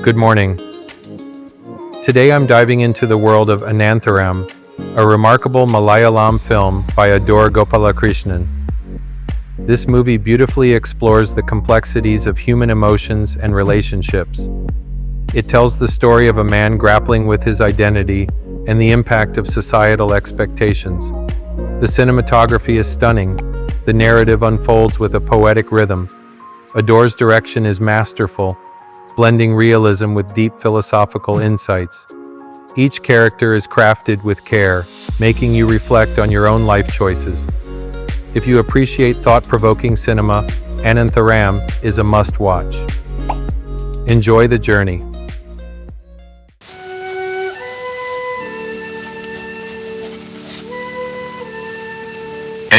Good morning. Today I'm diving into the world of Anantharam, a remarkable Malayalam film by Adoor Gopalakrishnan. This movie beautifully explores the complexities of human emotions and relationships. It tells the story of a man grappling with his identity and the impact of societal expectations. The cinematography is stunning. The narrative unfolds with a poetic rhythm. Adoor's direction is masterful, blending realism with deep philosophical insights. Each character is crafted with care, making you reflect on your own life choices. If you appreciate thought-provoking cinema, Anantharam is a must-watch. Enjoy the journey.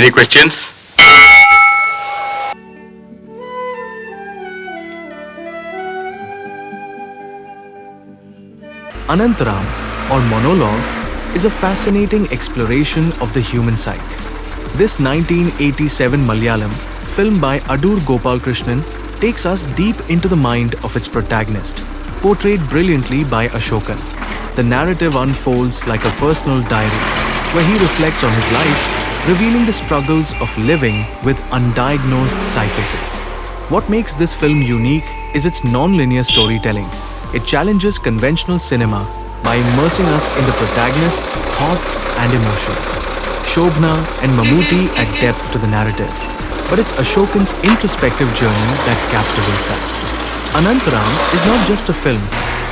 Any questions? Anantharam, or monologue, is a fascinating exploration of the human psyche. This 1987 Malayalam film by Adoor Gopalakrishnan takes us deep into the mind of its protagonist, portrayed brilliantly by Ashokan. The narrative unfolds like a personal diary, where he reflects on his life, revealing the struggles of living with undiagnosed psychosis. What makes this film unique is its non-linear storytelling. It challenges conventional cinema by immersing us in the protagonist's thoughts and emotions. Shobna and Mammootty add depth to the narrative, but it's Ashokan's introspective journey that captivates us. Anantharam is not just a film,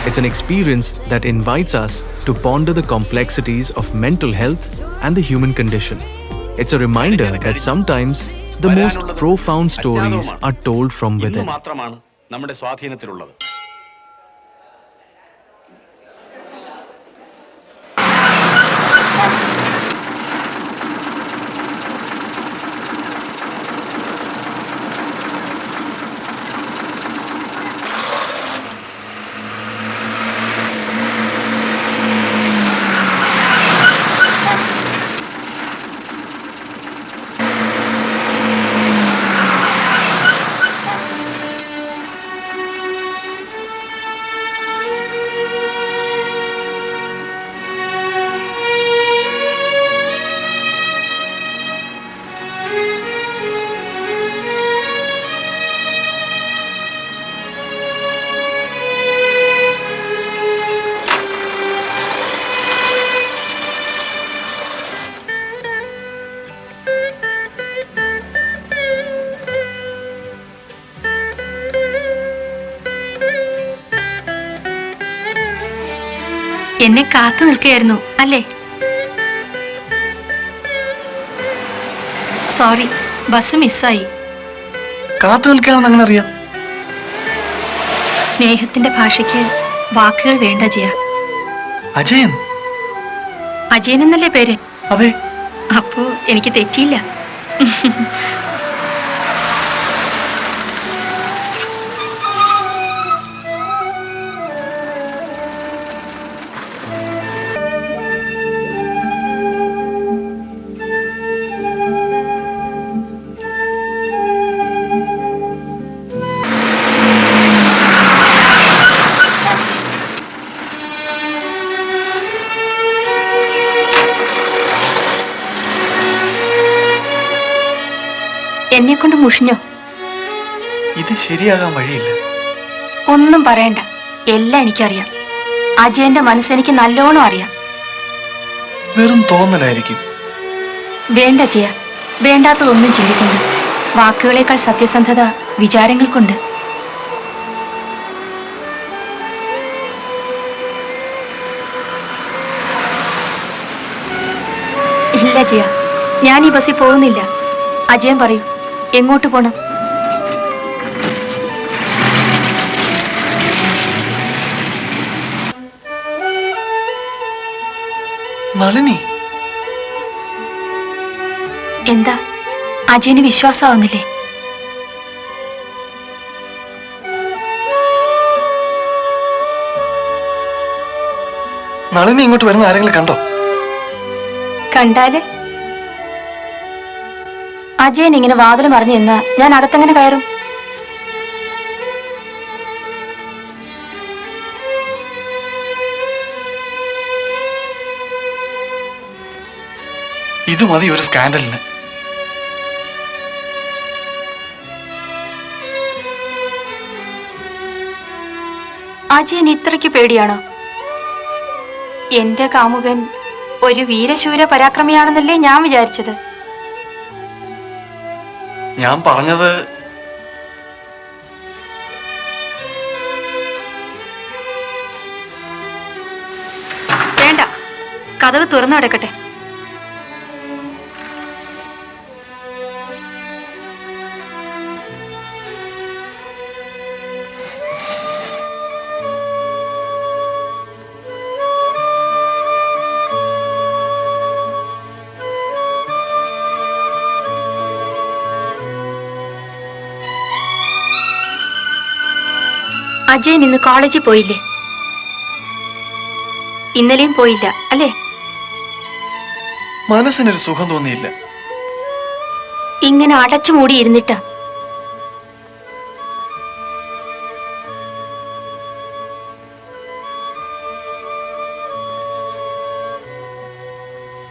it's an experience that invites us to ponder the complexities of mental health and the human condition. It's a reminder that sometimes the most profound stories are told from within. എന്നെ കാത്തു നിൽക്കുകയായിരുന്നു അല്ലേ? Sorry, bus മിസ്സായി. കാത്തു നിൽക്കാമെന്ന് അങ്ങനെ അറിയാം? സ്നേഹത്തിന്റെ ഭാഷയ്ക്ക് വാക്കുകൾ വേണ്ട അജയ. അജയൻ? അജയൻ എന്നല്ലേ പേര്? അതെ. അപ്പോ എനിക്ക് തെറ്റിയില്ല. എന്നെ കൊണ്ട് മുഷിഞ്ഞോ? ഇത് ശരിയാകാൻ വഴിയില്ല. ഒന്നും പറയണ്ട, എല്ലാം എനിക്കറിയാം. അജയന്റെ മനസ്സെനിക്ക് നല്ലോണം അറിയാം. വെറും തോന്നലായിരിക്കും. വേണ്ട അജയ, വേണ്ടാത്തതൊന്നും ചിന്തിക്കണ്ട. വാക്കുകളേക്കാൾ സത്യസന്ധത വിചാരങ്ങൾക്കുണ്ട്. ഇല്ല അജയ, ഞാൻ ഈ ബസ്സിൽ പോകുന്നില്ല. അജയൻ പറയൂ, എങ്ങോട്ട് പോണം? നളിനി, എന്താ അജയന് വിശ്വാസമാവുന്നില്ലേ? നളിനി ഇങ്ങോട്ട് വരുന്ന ആരെങ്കിലും കണ്ടോ? കണ്ടാല് അജയൻ ഇങ്ങനെ വാതിൽ മറിഞ്ഞു നിന്നാ ഞാൻ അകത്തെങ്ങനെ കയറും? ഇത് മതി ഒരു സ്കാൻഡലിന്. അജയൻ ഇത്രയ്ക്ക് പേടിയാണോ? എന്റെ കാമുകൻ ഒരു വീരശൂര പരാക്രമിയാണെന്നല്ലേ ഞാൻ വിചാരിച്ചത്. ഞാൻ പറഞ്ഞത് വേണ്ട, കതക് തുറന്നു കിടക്കട്ടെ. അജയൻ ഇന്ന് കോളേജിൽ പോയില്ലേ? ഇന്നലെയും പോയില്ല അല്ലേ? മനസ്സിനൊരു സുഖം തോന്നിയില്ല. ഇങ്ങനെ അടച്ചു മൂടിയിരുന്നിട്ടാ.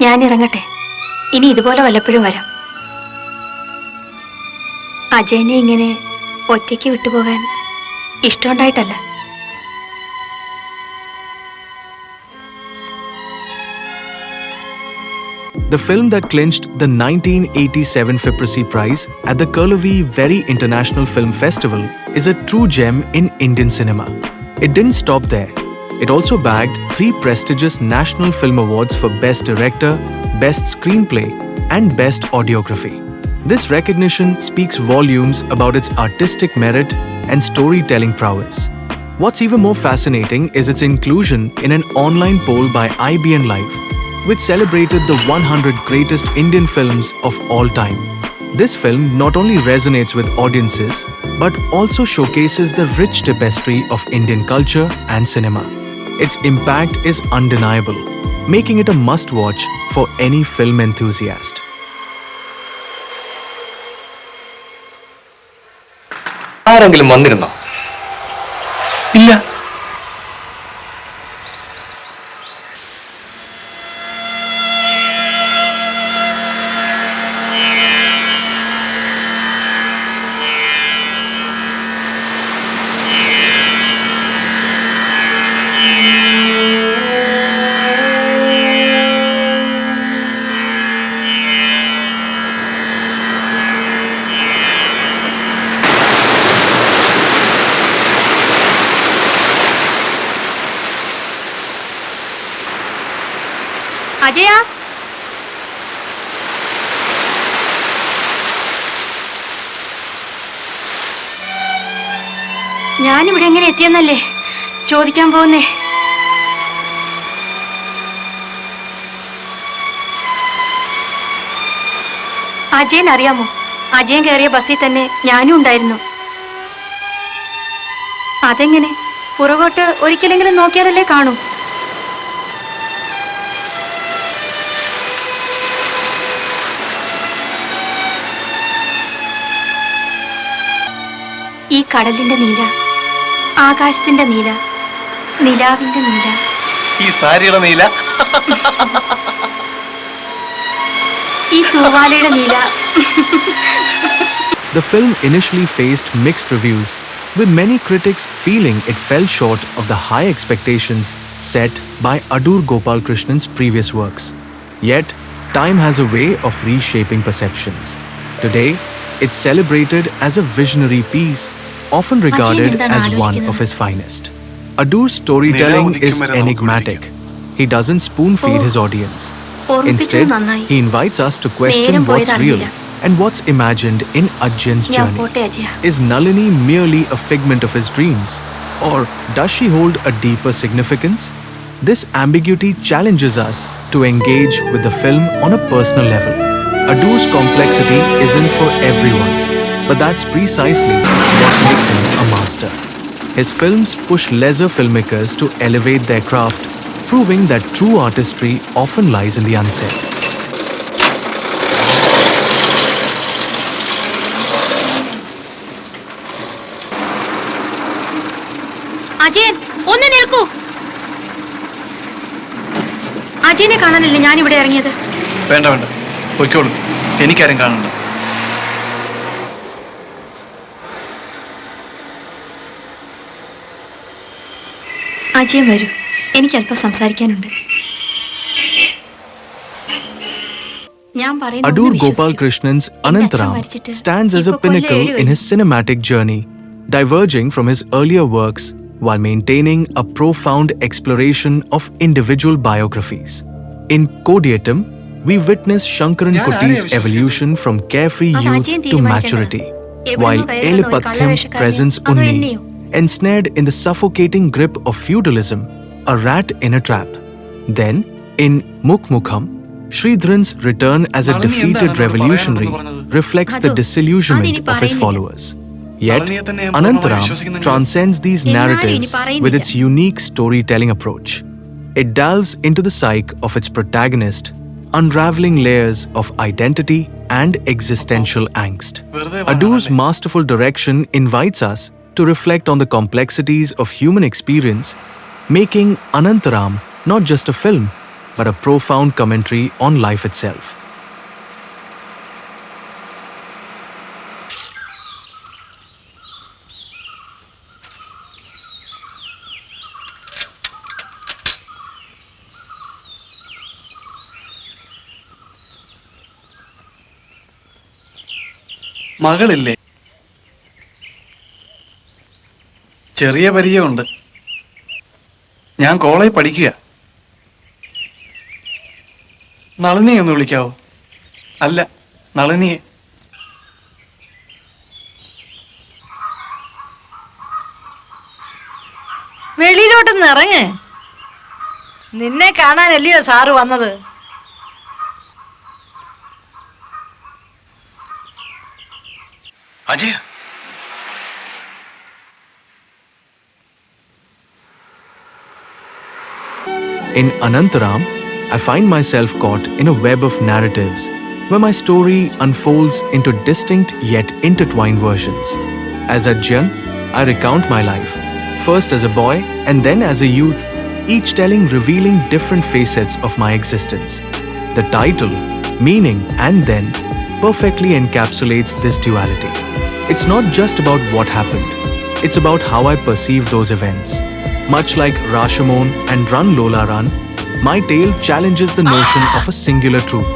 ഞാൻ ഇറങ്ങട്ടെ. ഇനി ഇതുപോലെ വല്ലപ്പോഴും വരാം. അജയനെ ഇങ്ങനെ ഒറ്റയ്ക്ക് വിട്ടുപോകാൻ ഇഷ്ടമുണ്ടായിട്ടല്ല. The film that clinched the 1987 Fiprasi Prize at the Kurlavi Very International Film Festival is a true gem in Indian cinema. It didn't stop there. It also bagged 3 prestigious National Film Awards for Best Director, Best Screenplay, and Best Audiography. This recognition speaks volumes about its artistic merit and storytelling prowess. What's even more fascinating is its inclusion in an online poll by IBN Live, which celebrated the 100 greatest Indian films of all time. This film not only resonates with audiences, but also showcases the rich tapestry of Indian culture and cinema. Its impact is undeniable, making it a must-watch for any film enthusiast. ആരെങ്കിലും വന്നിരുന്നോ? ഇല്ല. അജയ, ഞാനിവിടെ എങ്ങനെ എത്തിയെന്നല്ലേ ചോദിക്കാൻ പോകുന്നേ? അജയൻ അറിയാമോ? അജയൻ കയറിയ ബസ്സിൽ തന്നെ ഞാനും ഉണ്ടായിരുന്നു. അതെങ്ങനെ? പുറകോട്ട് ഒരിക്കലെങ്കിലും നോക്കിയാലല്ലേ കാണൂ. ഈ കടലിന്റെ നീല, ആകാശത്തിന്റെ നീല, നിലാവിന്റെ നീല, ഈ സാരിയുടെ നീല, ഈ തൂവാലയുടെ നീല. The film initially faced mixed reviews, with many critics feeling it fell short of the high expectations set by Adoor Gopalakrishnan previous works. Yet, time has a way of reshaping perceptions. Today, it's celebrated as a visionary piece, often regarded as one of his finest. Adoor's storytelling is enigmatic. He doesn't spoon-feed his audience. Instead, he invites us to question what's real and what's imagined in Ajjan's journey. Is Nalini merely a figment of his dreams? Or does she hold a deeper significance? This ambiguity challenges us to engage with the film on a personal level. Adoor's complexity isn't for everyone, but that's precisely what makes him a master. His films push lesser filmmakers to elevate their craft, proving that true artistry often lies in the unsaid. Ajayan, ഒന്ന് നിൽക്കൂ. അജയനെ കാണാനല്ലേ ഞാൻ ഇവിടെ ഇറങ്ങിയത്? വേണ്ട വേണ്ട, പൊയ്ക്കോളൂ, എനിക്കാരും കാണണ്ട. അജയൻ വരൂ, എനിക്ക് അല്പം സംസാരിക്കാനുണ്ട്. Adoor Gopalakrishnan's Anantharam stands as a pinnacle in his cinematic journey, diverging from his earlier works while maintaining a profound exploration of individual biographies. In Kodiyatam, we witness Shankaran Kutti's evolution from carefree youth to maturity, while Elipathyam presents Unni, ensnared in the suffocating grip of feudalism, a rat in a trap. Then, in Mukmukham, Sridharan's return as a defeated revolutionary reflects the disillusionment of his followers. Yet, Anantharam transcends these narratives with its unique storytelling approach. It delves into the psyche of its protagonist, unraveling layers of identity and existential angst. Adoor's masterful direction invites us to reflect on the complexities of human experience, making Anantharam not just a film, but a profound commentary on life itself. മകളില്ലേ? ചെറിയ പരിചയമുണ്ട്. ഞാൻ കോളേജിൽ പഠിക്കുക. നളിനിയെ ഒന്ന് വിളിക്കാവോ? അല്ല, നളിനിയെ. വെളിയിലോട്ടൊന്ന് ഇറങ്ങ്. നിന്നെ കാണാനല്ലയോ sir വന്നത്? Ajaya, In Anantharam, I find myself caught in a web of narratives where my story unfolds into distinct yet intertwined versions. As Ajjan, I recount my life, first as a boy and then as a youth, each telling revealing different facets of my existence. The title, Meaning and Then, perfectly encapsulates this duality. It's not just about what happened, it's about how I perceive those events. Much like Rashomon and Run Lola Run, my tale challenges the notion of a singular truth.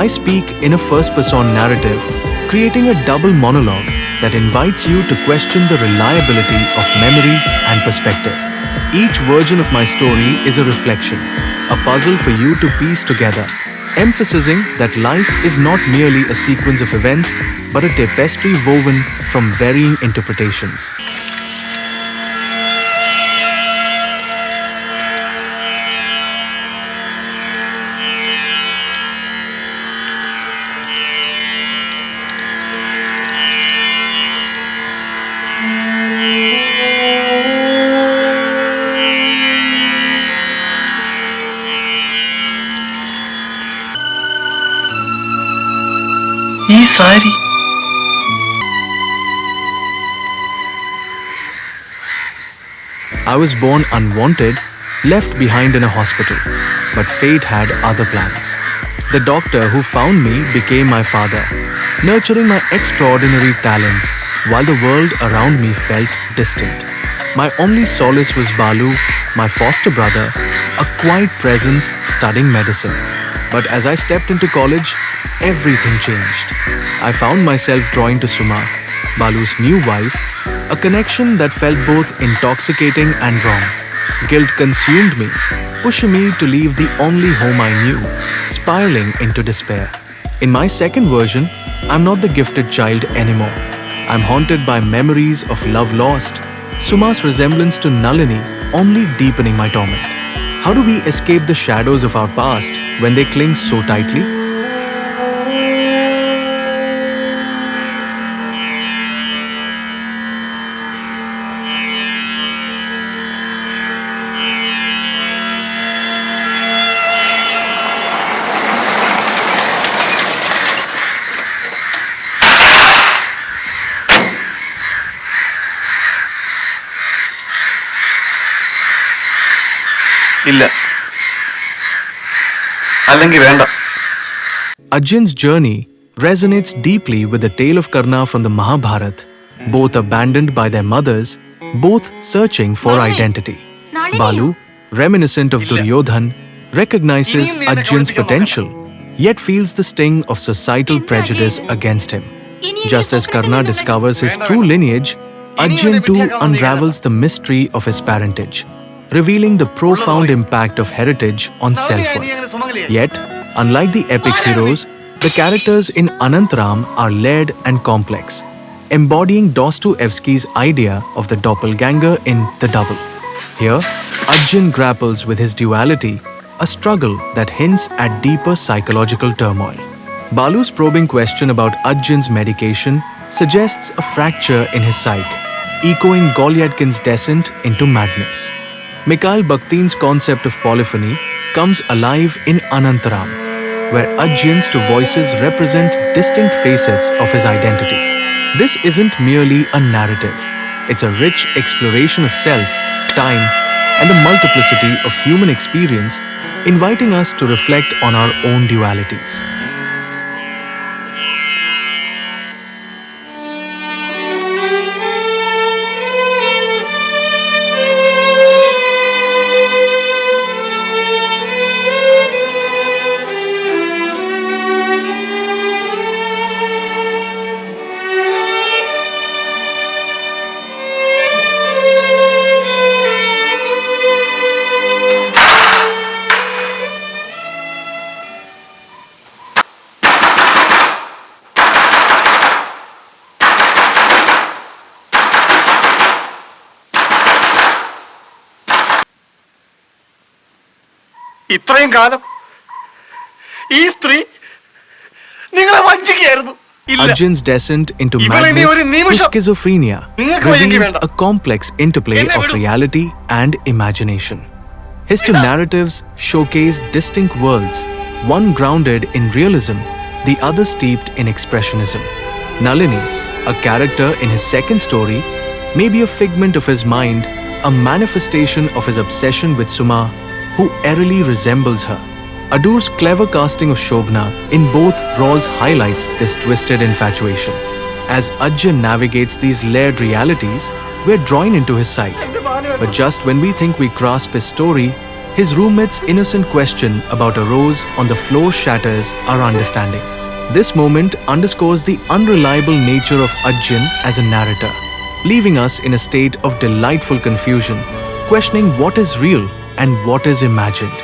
I speak in a first-person narrative, creating a double monologue that invites you to question the reliability of memory and perspective. Each version of my story is a reflection, a puzzle for you to piece together, emphasizing that life is not merely a sequence of events, but a tapestry woven from varying interpretations. ഈ sari I was born unwanted, left behind in a hospital, but fate had other plans. The doctor who found me became my father, nurturing my extraordinary talents while the world around me felt distant. My only solace was Balu, my foster brother, a quiet presence studying medicine. But as I stepped into college, everything changed. I found myself drawing to Suma, Balu's new wife, a connection that felt both intoxicating and wrong. Guilt consumed me, pushing me to leave the only home I knew, spiraling into despair. In my second version, I'm not the gifted child anymore. I'm haunted by memories of love lost, Suma's resemblance to Nalini only deepening my torment. How do we escape the shadows of our past when they cling so tightly? ഇല്ല, അല്ലെങ്കിൽ വേണ്ട. Arjun's journey resonates deeply with the tale of Karna from the Mahabharata, both abandoned by their mothers, both searching for identity. Balu, reminiscent of Duryodhan, recognizes Arjun's potential, yet feels the sting of societal prejudice against him. Just as Karna discovers his true lineage, Arjun too unravels the mystery of his parentage, revealing the profound impact of heritage on self-worth. Yet, unlike the epic heroes, the characters in Anantharam are layered and complex, embodying Dostoevsky's idea of the doppelganger in The Double. Here, Arjun grapples with his duality, a struggle that hints at deeper psychological turmoil. Balu's probing question about Arjun's medication suggests a fracture in his psyche, echoing Golyadkin's descent into madness. Mikhail Bakhtin's concept of polyphony comes alive in Anantharam, where Arjun's two voices represent distinct facets of his identity. This isn't merely a narrative, it's a rich exploration of self, time, and the multiplicity of human experience, inviting us to reflect on our own dualities. ഇത്രയും കാലം ഈ സ്ത്രീ നിങ്ങളെ വഞ്ചിക്കുകയായിരുന്നു. Arjun's descent into ഇവളെ ഇനി ഒരു madness through നിമിഷം schizophrenia നിങ്ങൾക്ക് വയ്യെങ്കിൽ reveals വേണ്ട. a complex interplay എന്നെ of വിടൂ. reality and imagination. His two narratives showcase distinct worlds, one grounded in realism, the other steeped in expressionism. Nalini, a character in his second story, may be a figment of his mind, a manifestation of his obsession with Suma, who eerily resembles her. Adoor's clever casting of Shobna in both roles highlights this twisted infatuation. As Arjun navigates these layered realities, we're drawn into his sight. But just when we think we grasp his story, his roommate's innocent question about a rose on the floor shatters our understanding. This moment underscores the unreliable nature of Arjun as a narrator, leaving us in a state of delightful confusion, questioning what is real and what is imagined.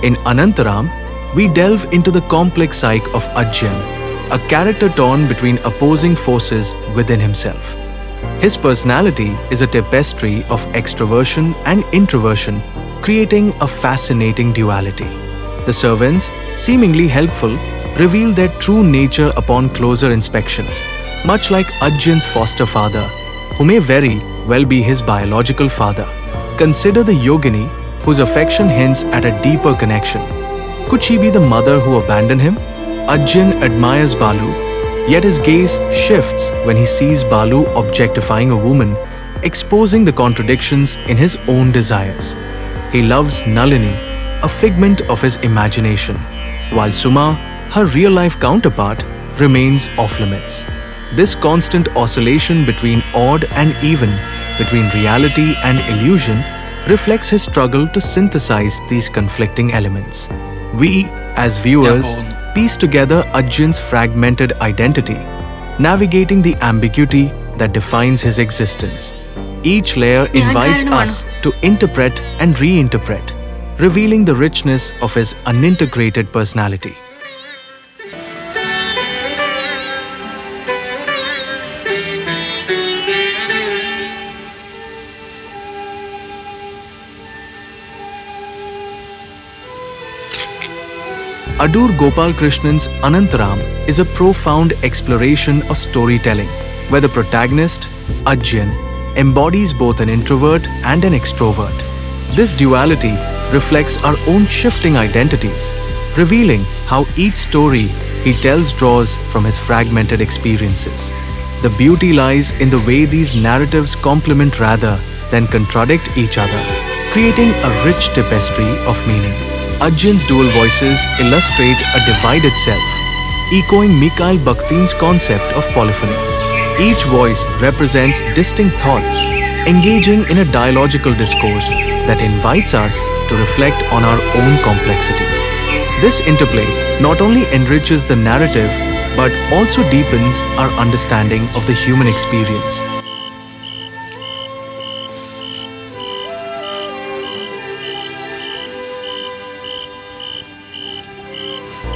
In Anantharam, we delve into the complex psyche of Arjun, a character torn between opposing forces within himself. His personality is a tapestry of extroversion and introversion, creating a fascinating duality. The servants, seemingly helpful, reveal their true nature upon closer inspection, much like Arjun's foster father, who may very well be his biological father. Consider the yogini, whose affection hints at a deeper connection. Could she be the mother who abandoned him? Arjun admires Balu, yet his gaze shifts when he sees Balu objectifying a woman, exposing the contradictions in his own desires. He loves Nalini, a figment of his imagination, while Suma, her real-life counterpart, remains off-limits. This constant oscillation between odd and even, between reality and illusion, reflects his struggle to synthesize these conflicting elements. We, as viewers, piece together Arjun's fragmented identity, navigating the ambiguity that defines his existence. Each layer invites us to interpret and reinterpret, revealing the richness of his unintegrated personality. Adoor Gopalakrishnan's Anantharam is a profound exploration of storytelling, where the protagonist, Arjun, embodies both an introvert and an extrovert. This duality reflects our own shifting identities, revealing how each story he tells draws from his fragmented experiences. The beauty lies in the way these narratives complement rather than contradict each other, creating a rich tapestry of meaning. Arjun's dual voices illustrate a divided self, echoing Mikhail Bakhtin's concept of polyphony. Each voice represents distinct thoughts, engaging in a dialogical discourse that invites us to reflect on our own complexities. This interplay not only enriches the narrative but also deepens our understanding of the human experience.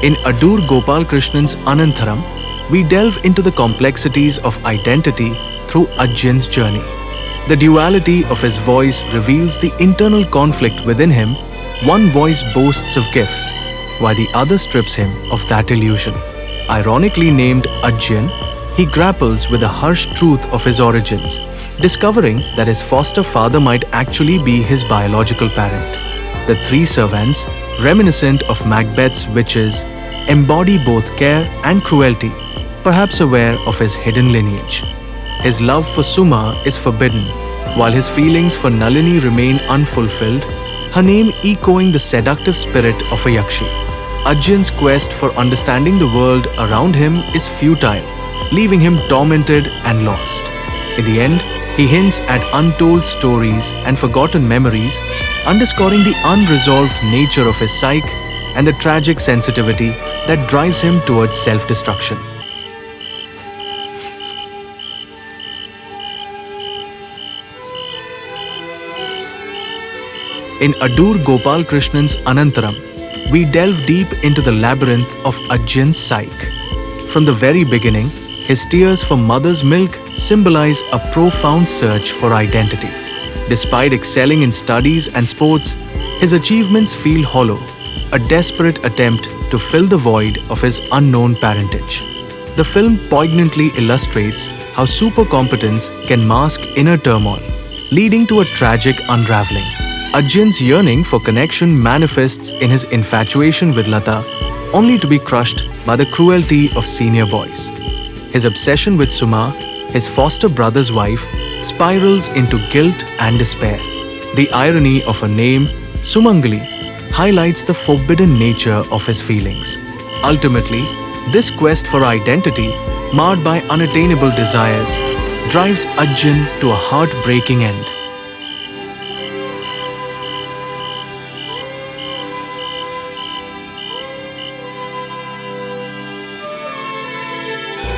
In Adoor Gopalakrishnan's Anantharam, we delve into the complexities of identity through Arjun's journey. The duality of his voice reveals the internal conflict within him. One voice boasts of gifts, while the other strips him of that illusion. Ironically named Arjun, he grapples with the harsh truth of his origins, discovering that his foster father might actually be his biological parent. The three servants, reminiscent of Macbeth's witches, embody both care and cruelty, perhaps aware of his hidden lineage. His love for Suma is forbidden, while his feelings for Nalini remain unfulfilled, her name echoing the seductive spirit of a Yakshi. Arjun's quest for understanding the world around him is futile, leaving him tormented and lost. In the end, he hints at untold stories and forgotten memories, underscoring the unresolved nature of his psyche and the tragic sensitivity that drives him towards self-destruction. In Adoor Gopalakrishnan's Anantharam, we delve deep into the labyrinth of Arjun's psyche. From the very beginning, his tears for mother's milk symbolize a profound search for identity. Despite excelling in studies and sports, his achievements feel hollow, a desperate attempt to fill the void of his unknown parentage. The film poignantly illustrates how supercompetence can mask inner turmoil, leading to a tragic unraveling. Arjun's yearning for connection manifests in his infatuation with Lata, only to be crushed by the cruelty of senior boys. His obsession with Suma, his foster brother's wife, spirals into guilt and despair. The irony of her name, Sumangali, highlights the forbidden nature of his feelings. Ultimately, this quest for identity, marred by unattainable desires, drives Arjun to a heartbreaking end.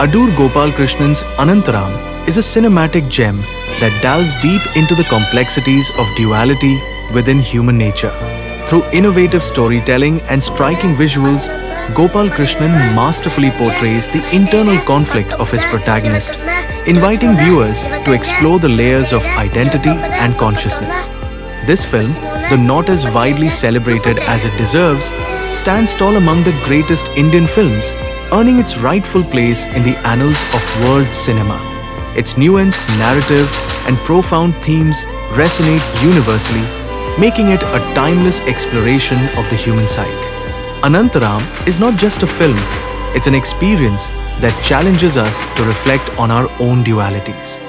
Adoor Gopalakrishnan's Anantharam is a cinematic gem that delves deep into the complexities of duality within human nature. Through innovative storytelling and striking visuals, Gopalakrishnan masterfully portrays the internal conflict of his protagonist, inviting viewers to explore the layers of identity and consciousness. This film, though not as widely celebrated as it deserves, stands tall among the greatest Indian films, earning its rightful place in the annals of world cinema. Its nuanced narrative and profound themes resonate universally, making it a timeless exploration of the human psyche. Anantharam is not just a film, it's an experience that challenges us to reflect on our own dualities.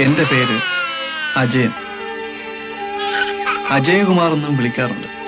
എൻ്റെ പേര് അജയൻ. അജയകുമാർ എന്നും വിളിക്കാറുണ്ട്.